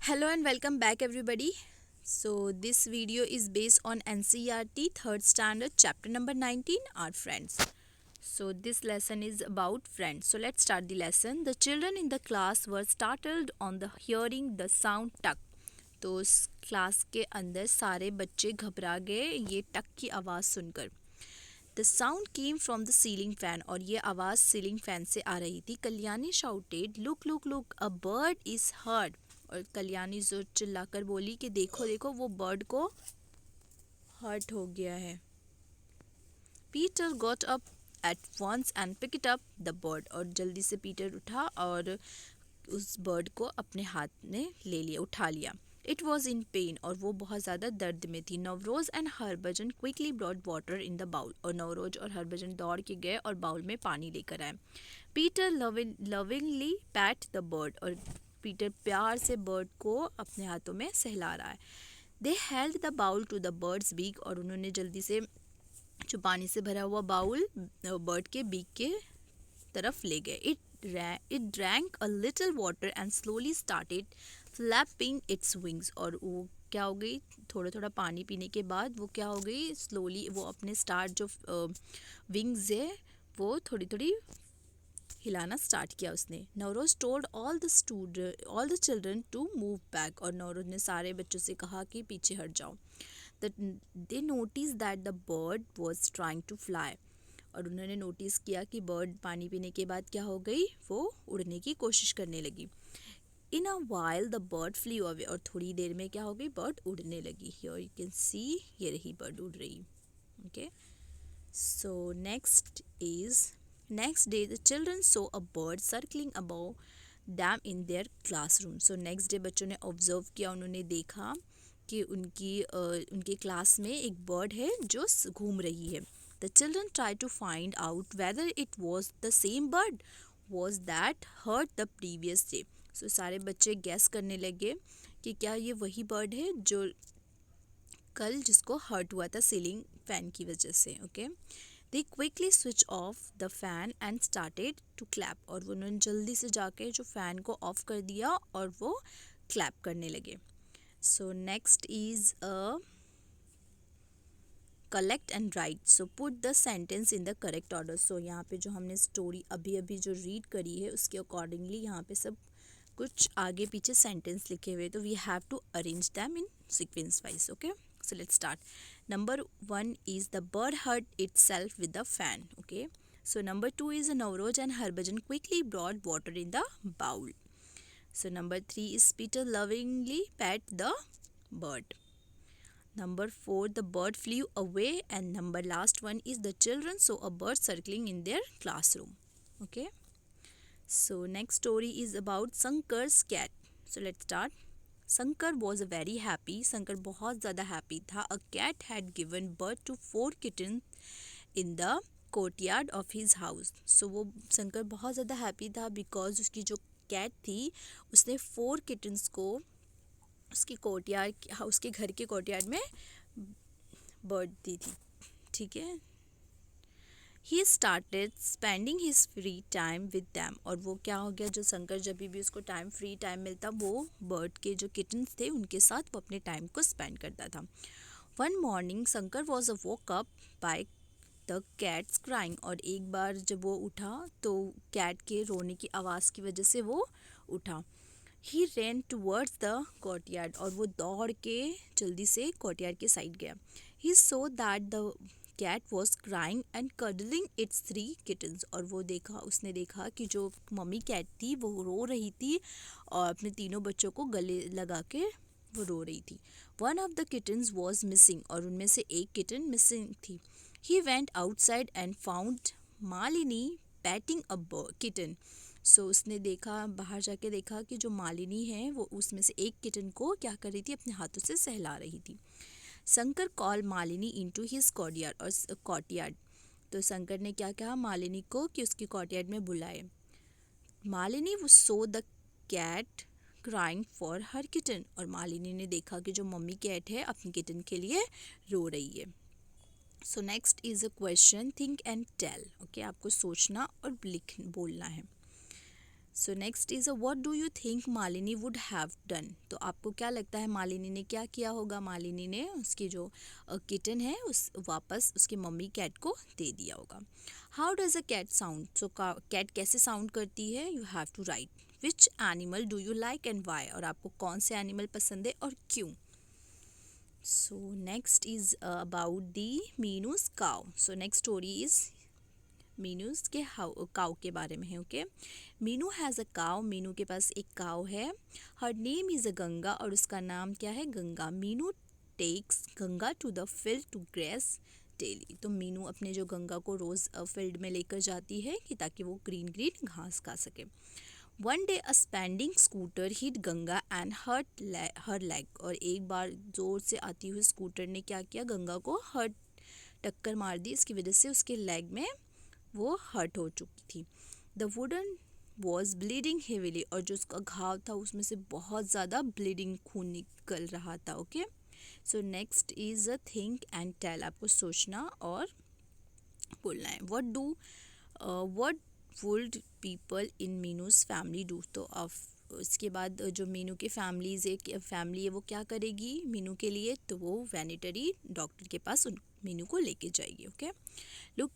Hello and welcome back everybody. So this video is based on NCERT 3rd standard chapter number 19 our friends. So this lesson is about friends. So let's start the lesson. The children in the class were startled on the hearing the sound tuck. तो उस class के अंदर सारे बच्चे घबरा गए ये टक की आवाज़ सुनकर. The sound came from the ceiling fan और ये आवाज़ सीलिंग फैन से आ रही थी. Kalyani shouted look look look a bird is heard. और कल्याणी जो चिल्लाकर बोली कि देखो देखो वो बर्ड को हर्ट हो गया है. Peter got up at once and pick it up the bird. और जल्दी से पीटर उठा और उस बर्ड को अपने हाथ में ले लिया, उठा लिया. इट वॉज इन पेन और वो बहुत ज़्यादा दर्द में थी. Navroz and Harbhajan quickly brought water in the bowl. और नवरोज और हरभजन दौड़ के गए और बाउल में पानी लेकर आए. Peter lovingly PAT the bird. और पीटर प्यार से बर्ड को अपने हाथों में सहला रहा है. They held the bowl to the bird's beak. और उन्होंने जल्दी से जो पानी से भरा हुआ बाउल बर्ड के बीक के तरफ ले गए. It drank a little water and slowly started flapping its wings. और वो क्या हो गई, थोड़ा थोड़ा पानी पीने के बाद वो क्या हो गई, स्लोली वो अपने स्टार्ट जो विंग्स है वो थोड़ी थोड़ी हिलाना स्टार्ट किया उसने. Navroz told all the children to move back. और नवरोज ने सारे बच्चों से कहा कि पीछे हट जाओ. They notice that the bird was trying to fly. और उन्होंने नोटिस किया कि बर्ड पानी पीने के बाद क्या हो गई, वो उड़ने की कोशिश करने लगी. In a while the bird flew away. और थोड़ी देर में क्या हो गई, बर्ड उड़ने लगी. हियर यू कैन सी, ये रही बर्ड उड़ रही. Okay, so next day the children saw a bird circling above them in their classroom. So next day बच्चों ने ऑब्जर्व किया, उन्होंने देखा कि उनकी क्लास में एक बर्ड है जो घूम रही है. The children tried to find out whether it was the same bird was that hurt the previous day. So सारे बच्चे गैस करने लगे कि क्या ये वही बर्ड है जो कल जिसको हर्ट हुआ था सीलिंग फैन की वजह से. Okay, they quickly switch off the fan and started to clap. और उन्होंने जल्दी से जाके जो फ़ैन को ऑफ कर दिया और वो क्लैप करने लगे. So next is a collect and write. So put the sentence in the correct order. So यहाँ पे जो हमने स्टोरी अभी अभी जो रीड करी है उसके अकॉर्डिंगली यहाँ पे सब कुछ आगे पीछे सेंटेंस लिखे हुए, तो we have to arrange them in sequence wise. Okay, so let's start. Number 1 is the bird hurt itself with the fan. Okay, so number 2 is Navroj and Harbhajan quickly brought water in the bowl. So number 3 is Peter lovingly pet the bird. Number 4, the bird flew away. And number last one is the children saw a bird circling in their classroom. Okay, so next story is about Sankar's cat. So let's start. Sankar was very happy. Sankar बहुत ज़्यादा happy था. A cat had given birth to 4 kittens in the courtyard of his house. So वो शंकर बहुत ज़्यादा happy था because उसकी जो cat थी उसने 4 kittens को उसकी कोर्टयार्ड, उसके घर के कोर्टयार्ड में बर्थ दी थी. ठीक है, he started spending his free time with them. और वो क्या हो गया, जो शंकर जब भी उसको फ्री टाइम मिलता वो बर्ड के जो किटन्स थे उनके साथ वो अपने टाइम को स्पेंड करता था. One morning Shankar was a woke up by the cats crying. और एक बार जब वो उठा तो कैट के रोने की आवाज़ की वजह से वो उठा. ही रैन टूवर्ड्स द कोर्टयार्ड. और वो दौड़ के जल्दी से कोर्टयार्ड के साइड गया. He saw that the cat was crying and cuddling its 3 kittens. और वो उसने देखा कि जो मम्मी कैट थी वो रो रही थी और अपने तीनों बच्चों को गले लगा के वो रो रही थी. One of the kittens was missing. और उनमें से एक किटन मिसिंग थी. He went outside and found Malini patting a kitten. So उसने देखा, बाहर जाके देखा कि जो मालिनी है वो उसमें से एक किटन को क्या कर रही थी, अपने हाथों से सहला रही थी. Shankar call Malini into his courtyard. तो शंकर ने क्या कहा मालिनी को कि उसकी कोर्टयार्ड में बुलाए. मालिनी वो saw the cat crying for her kitten. और मालिनी ने देखा कि जो मम्मी कैट है अपनी किटन के लिए रो रही है. So next is a question, think and tell. Okay, आपको सोचना और बोलना है. So next is what do you think Malini would have done. तो आपको क्या लगता है मालिनी ने क्या किया होगा। मालिनी ने उसकी जो किटन है उस वापस उसकी मम्मी कैट को दे दिया होगा। How does a cat sound. So cat कैसे साउंड करती है। You have to write which animal do you like and why. और आपको कौन से एनिमल पसंद है और क्यों। So next is about the Meenu's cow. So next story is Meenu's के काउ के बारे में है। Okay, Meenu has a cow. Meenu के पास एक काउ है। Her name is a Ganga. और उसका नाम क्या है, Ganga. Meenu takes Ganga to the field to graze daily. तो मीनू अपने जो गंगा को रोज़ फील्ड में लेकर जाती है कि ताकि वो ग्रीन ग्रीन घास खा सके। One day a spending scooter hit Ganga and her leg. और एक बार जोर से आती हुई स्कूटर ने क्या किया, गंगा को हर्ट टक्कर मार दी। इसकी वजह से उसके लेग में वो हर्ट हो चुकी थी। The wooden was bleeding heavily. और जो उसका घाव था उसमें से बहुत ज़्यादा ब्लीडिंग खून निकल रहा था। Okay, so next is a think and tell. आपको सोचना और बोलना है। What would people in Meenu's family do. तो अब इसके बाद जो मीनू की फैमिली है वो क्या करेगी मीनू के लिए, तो वो वेटरनरी डॉक्टर के पास उन मीनू को लेके जाएगी। Okay, look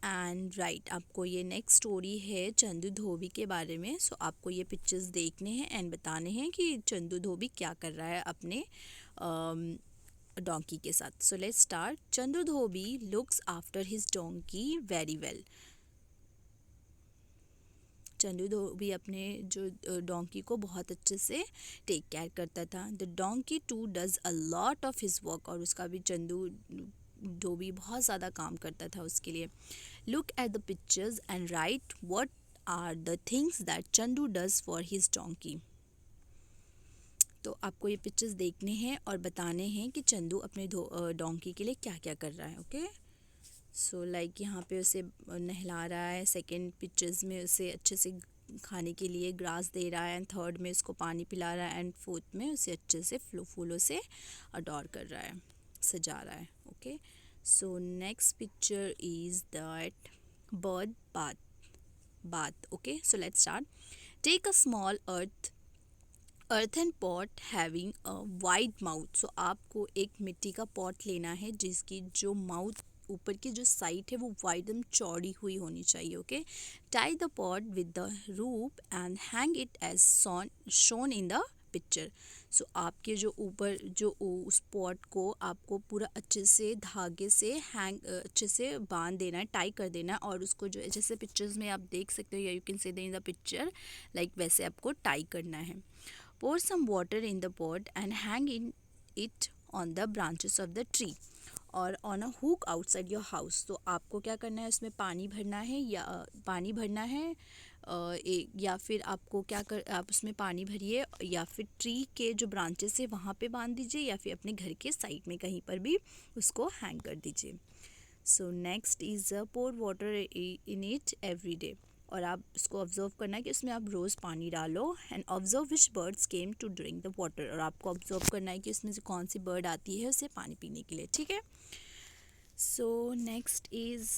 and right. आपको ये नेक्स्ट स्टोरी है चंदू धोबी के बारे में। सो आपको ये पिक्चर्स देखने हैं एंड बताने हैं कि चंदू धोबी क्या कर रहा है अपने डोंकी के साथ। So let's start. Chandu dhobi looks after his donkey very well. Chandu dhobi अपने जो डोंकी को बहुत अच्छे से टेक केयर करता था। The donkey too does a lot of his work. और उसका भी चंदू धोबी बहुत ज़्यादा काम करता था उसके लिए। Look at the pictures and write what are the things that Chandu does for his donkey. तो आपको ये पिक्चर्स देखने हैं और बताने हैं कि चंदू अपने डोंकी के लिए क्या क्या कर रहा है। ओके, सो लाइक यहाँ पे उसे नहला रहा है। सेकंड पिक्चर्स में उसे अच्छे से खाने के लिए ग्रास दे रहा है। एंड थर्ड में उसको पानी पिला रहा है। एंड फोर्थ में उसे अच्छे से फूलों से अडोर कर रहा है, सजा रहा है। Okay, so next picture is that bird bath. Okay, so let's start. Take a small earthen pot having a wide mouth. So आपको एक मिट्टी का पॉट लेना है जिसकी जो माउथ ऊपर की जो साइड है वो वाइड एकदम चौड़ी हुई होनी चाहिए। Okay, tie the pot with the rope and hang it as shown in the picture. So आपके जो ऊपर जो उस पॉट को आपको पूरा अच्छे से धागे से अच्छे से बांध देना है, टाई कर देना है। और उसको जो जैसे पिक्चर्स में आप देख सकते हो या you can see in the picture like वैसे आपको टाई करना है। Pour some water in the pot and hang it on the branches of the tree और on a hook outside your house। तो आपको क्या करना है, उसमें पानी भरना है या फिर आपको आप उसमें पानी भरिए या फिर ट्री के जो ब्रांचेस है वहाँ पे बांध दीजिए या फिर अपने घर के साइड में कहीं पर भी उसको हैंग कर दीजिए। So next is pour water in it every day. और आप इसको ऑब्जर्व करना है कि उसमें आप रोज़ पानी डालो। And observe which birds came to drink the water. और आपको ऑब्जर्व करना है कि उसमें से कौन सी बर्ड आती है उसे पानी पीने के लिए। ठीक है, so next is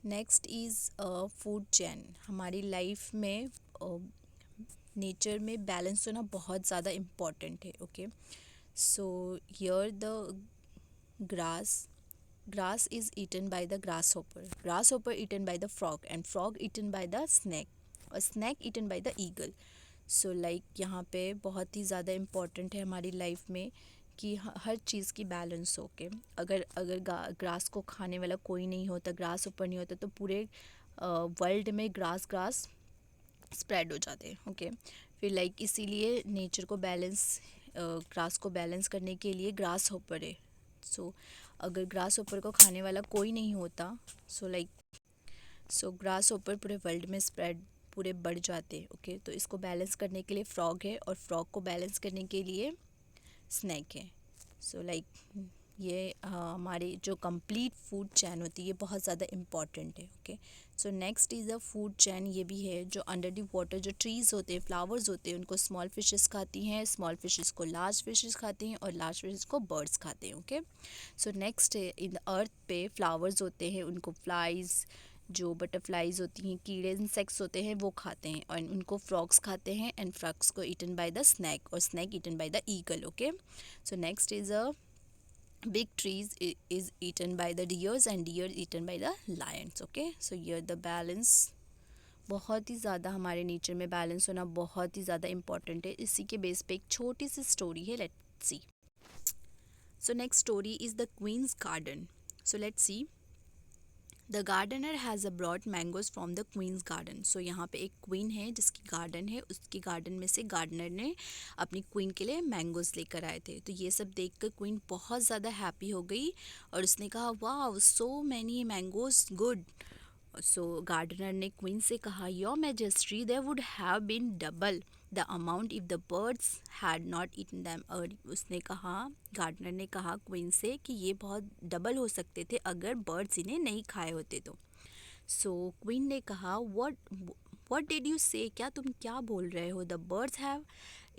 next is food chain. हमारी लाइफ में नेचर में बैलेंस होना बहुत ज़्यादा इम्पॉर्टेंट है। Okay, so here the grass is eaten by the grasshopper eaten by the frog and frog eaten by the snake eaten by the eagle। So like यहाँ पे बहुत ही ज़्यादा इम्पॉर्टेंट है हमारी लाइफ में कि हर चीज़ की बैलेंस हो के अगर ग्रास को खाने वाला कोई नहीं होता, ग्रास ऊपर नहीं होता, तो पूरे वर्ल्ड में ग्रास स्प्रेड हो जाते हैं। ओके, फिर लाइक इसीलिए नेचर को ग्रास को बैलेंस करने के लिए ग्रास हॉपर है। सो अगर ग्रास हॉपर को खाने वाला कोई नहीं होता सो ग्रास हॉपर पूरे वर्ल्ड में पूरे बढ़ जाते। ओके, तो इसको बैलेंस करने के लिए फ्रॉग है और फ्रॉग को बैलेंस करने के लिए स्नैक है। सो लाइक ये हमारी जो कंप्लीट फूड चैन होती है ये बहुत ज़्यादा इम्पॉर्टेंट है। Okay, so next is a food chain. ये भी है जो अंडर द वाटर जो ट्रीज़ होते हैं, फ्लावर्स होते हैं, उनको स्मॉल फिशेस खाती हैं, स्मॉल फिशेस को लार्ज फिशेस खाती हैं और लार्ज फिशेस को बर्ड्स खाते हैं। Okay, so next in the earth पे फ्लावर्स होते हैं, उनको फ्लाइज जो बटरफ्लाइज होती हैं, कीड़े इंसेक्ट्स होते हैं, वो खाते हैं और उनको फ्रॉग्स खाते हैं एंड फ्रॉग्स को ईटन बाय द स्नैक और snake eaten by the eagle. Okay, so next is a big trees is eaten by the deers and deer eaten by the lions. Okay, so here the balance, बहुत ही ज़्यादा हमारे nature में balance होना बहुत ही ज़्यादा important है. इसी के बेस पे एक छोटी सी स्टोरी है, let's see. So next story is the queen's garden. So let's see. The gardener has a broad mangoes from the queen's garden. So यहाँ पे एक क्वीन है जिसकी गार्डन है, उसकी गार्डन में से गार्डनर ने अपनी क्वीन के लिए मैंगोज लेकर आए थे. तो ये सब देख कर क्वीन बहुत ज़्यादा हैप्पी हो गई और उसने कहा वाह so many mangoes good. So gardener ने क्वीन से कहा your majesty there would have been double the amount if the birds had not eaten them. और उसने कहा, गार्डनर ने कहा क्वीन से कि ये बहुत डबल हो सकते थे अगर बर्ड्स इन्हें नहीं खाए होते तो. सो क्वीन ने कहा व्हाट डिड यू से, क्या तुम क्या बोल रहे हो. The birds have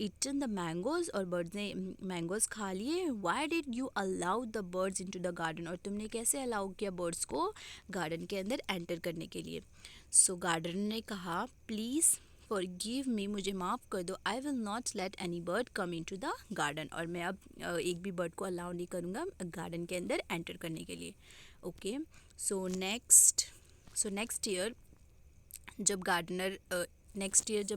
eaten the mangoes, और बर्ड्स ने मैंगोज खा लिए. Why did you allow the birds into the garden, और तुमने कैसे अलाउ किया बर्ड्स को गार्डन के अंदर एंटर करने के लिए. सो गार्डन ने कहा प्लीज़ फॉरगिव मी, मुझे माफ़ कर दो. I will not let any bird come into the garden, और मैं अब एक भी बर्ड को अलाउ नहीं करूँगा गार्डन के अंदर एंटर करने के लिए. ओके, सो नेक्स्ट ईयर जब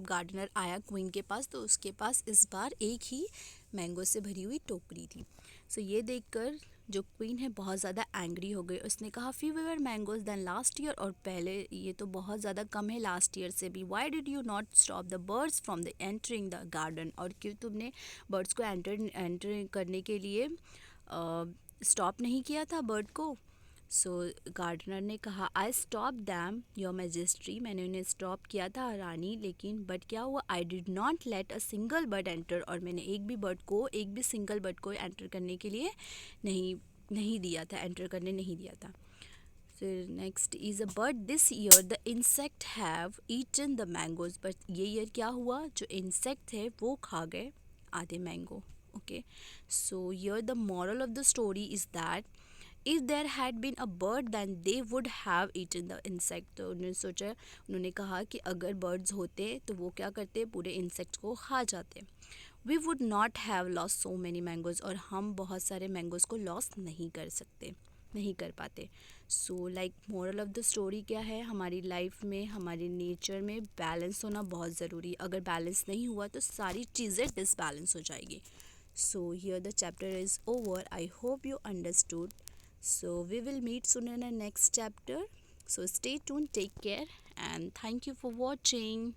गार्डनर आया क्वीन के पास, तो उसके पास इस बार एक ही मैंगो से भरी हुई टोकरी थी. सो ये देखकर जो क्वीन है बहुत ज़्यादा एंग्री हो गई. उसने कहा fewer mangoes than last year, और पहले ये तो बहुत ज़्यादा कम है लास्ट ईयर से भी. Y did you not stop the birds from the entering the garden, और क्यों तुमने बर्ड्स को एंटर करने के लिए स्टॉप नहीं किया था बर्ड को. सो गार्डनर ने कहा I stop them your majesty, मैंने उन्हें स्टॉप किया था रानी, लेकिन बट क्या हुआ, I did not let a single bird enter, और मैंने एक भी सिंगल बर्ड को एंटर करने के लिए नहीं दिया था, एंटर करने नहीं दिया था. फिर next is a bird this year the insect have eaten the mangoes, but ये ईयर क्या हुआ, जो इंसेक्ट है वो खा गए आधे mango. Okay, so year the moral of the story is that if there had been a bird then they would have eaten the insect. तो उन्होंने कहा कि अगर बर्ड्स होते तो वो क्या करते, पूरे इंसेक्ट को खा जाते. We would not have loss so many mangoes, और हम बहुत सारे मैंगोज को लॉस नहीं कर पाते. So like moral of the story क्या है, हमारी लाइफ में, हमारे नेचर में बैलेंस होना बहुत ज़रूरी है. अगर बैलेंस नहीं हुआ तो सारी चीज़ें डिसबैलेंस हो जाएगी. So here the chapter is over. I hope you understood. So we will meet soon in the next chapter. So stay tuned, take care, and thank you for watching.